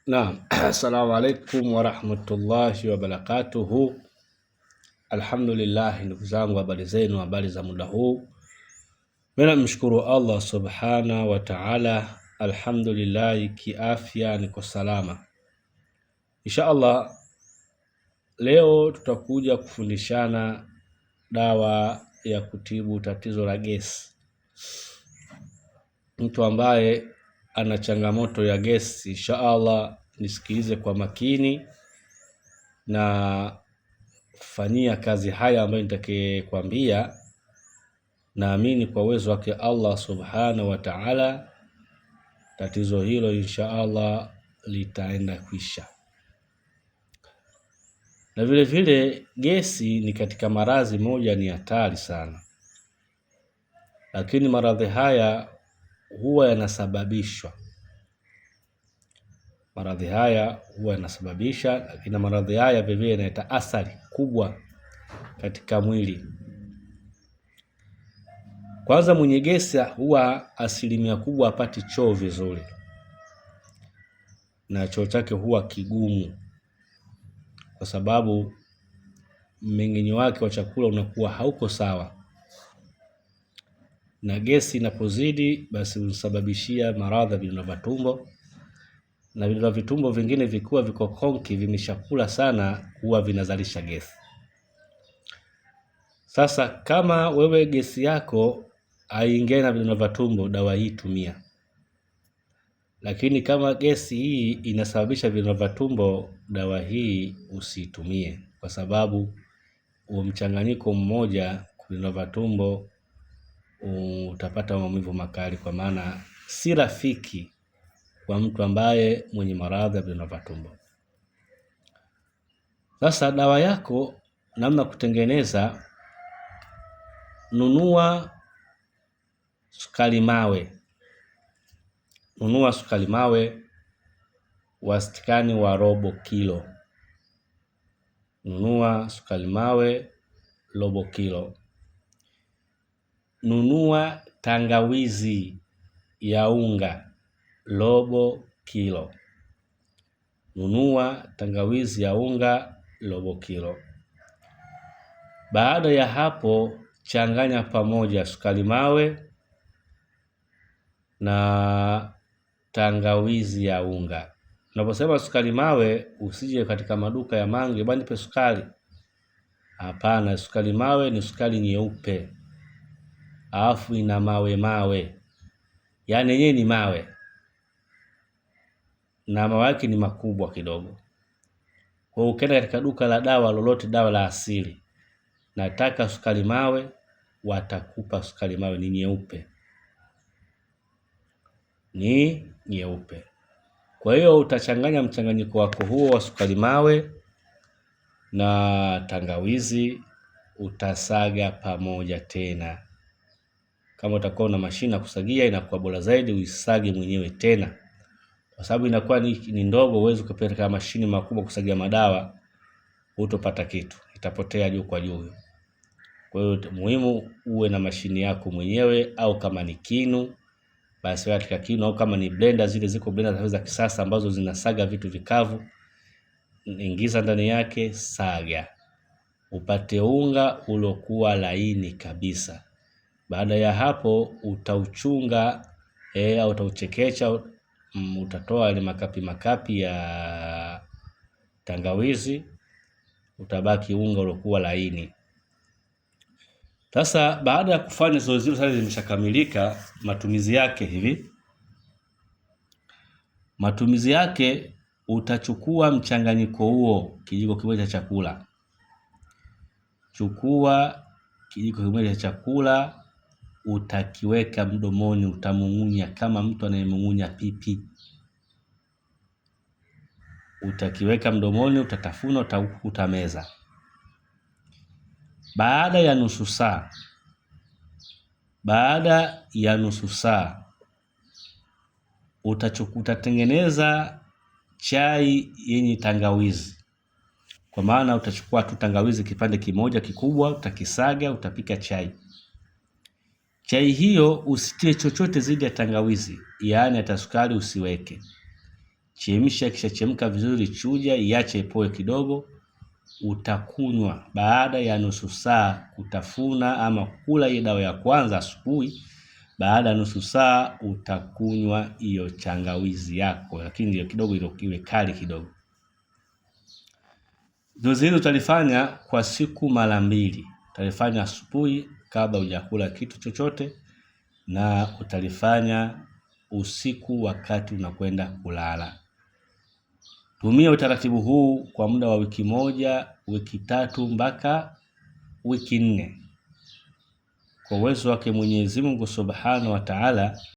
Naam, assalamu alaikum warahmatullahi wabarakatuhu. Alhamdulillah, ndugu zangu, habari zenu, habari za muda huu. Mimi namshukuru Allah subhana wa ta'ala, alhamdulillah, kiafya niko salama. Insha Allah leo tutakuja kufundishana dawa ya kutibu tatizo la gesi. Mtu ambaye ana changamoto ya gesi, insha Allah nisikilize kwa makini na fanyia kazi haya ambayo nitakayekwambia. Naamini kwa uwezo wake Allah subhanahu wa ta'ala tatizo hilo insha Allah litaenda kwisha. Na vile vile gesi ni katika maradhi moja ni hatari sana, lakini maradhi haya huwa yanasababishwa lakini maradhi haya vile vile yanaleta athari kubwa katika mwili. Kwanza, mwenye gesi huwa asilimia kubwa hapati choo vizuri, na choo chake huwa kigumu kwa sababu mmeng'enyo wake wa chakula unakuwa hauko sawa, na gesi inapozidi basi husababishia maradhi ya vidonda vya tumbo, na vidonda vya tumbo vingine vikiwa viko konki, vimeshakula sana, huwa vinazalisha gesi. Sasa kama wewe gesi yako haingeni na vidonda vya tumbo, dawa hii tumia. Lakini kama gesi hii inasababisha vidonda vya tumbo, dawa hii usitumie, kwa sababu mchanganyiko mmoja vidonda vya tumbo utapata maumivu makali, kwa maana si rafiki kwa mtu ambaye mwenye maradhi ya vidonda vya tumbo. Sasa dawa yako namna kutengeneza: nunua sukari mawe. Nunua sukari mawe wastani wa robo kilo. Nunua sukari mawe robo kilo. Nunua tangawizi ya unga robo kilo. Nunua tangawizi ya unga robo kilo. Baada ya hapo, changanya pamoja sukari mawe na tangawizi ya unga. Unaposema sukari mawe, usije katika maduka ya mangi bwana nipe sukari. Hapana, sukari mawe ni sukari nyeupe, alafu ina mawe, yaani yenyewe ni mawe na mawe yake ni makubwa kidogo. Kwa hiyo ukienda katika duka la dawa lolote, dawa la asili, nataka sukari mawe, watakupa sukari mawe ni nyeupe. Kwa hiyo utachanganya mchanganyiko wako huo wa sukari mawe na tangawizi, utasaga pamoja tena. Kama utakuwa na mashine ya kusagia inakuwa bora zaidi, uisage mwenyewe tena, kwa sababu inakuwa ni ndogo, uweze kupeleka mashine makubwa kusagia madawa, utopata kitu, itapotea juu kwa juu. Kwa hiyo muhimu uwe na mashine yako mwenyewe, au kama ni kinu basi katika kinu, au kama ni blender, zile ziko blender za kisasa ambazo zinasaga vitu vikavu, ingiza ndani yake, saga, upate unga uliokuwa laini kabisa. Baada ya hapo utauchunga au utauchekecha, utatoa ile makapi ya tangawizi, utabaki unga uliokuwa laini. Sasa baada ya kufanya zoezi hilo sasa limeshakamilika, matumizi yake utachukua mchanganyiko huo, kijiko kimoja cha chakula. Chukua kijiko kimoja cha chakula, utakiweka mdomoni, utamung'unya kama mtu anayemung'unya pipi. Utakiweka mdomoni, utatafuna, utameza. Baada ya nusu saa utatengeneza chai yenye tangawizi. Kwa maana utachukua tu tangawizi kipande kimoja kikubwa, utakisaga, utapika chai. Chai hiyo usitie chochote zaidi ya tangawizi, yaani hata sukari usiweke. chemsha, kisha chemka vizuri, chuja, iache ipoe kidogo. Utakunywa baada ya nusu saa kutafuna ama kula hii dawa ya kwanza asubuhi. Baada ya nusu saa utakunywa hiyo tangawizi yako, lakini hiyo kidogo iwe kali kidogo. Zoezi hili utalifanya kwa siku mara 2. Utalifanya asubuhi kabla hujakula kitu chochote, na utalifanya usiku wakati unakwenda kulala. Tumia utaratibu huu kwa muda wa wiki 1, wiki 3 mpaka wiki 4. Kwa uwezo wake Mwenyezi Mungu Subhanahu wa Ta'ala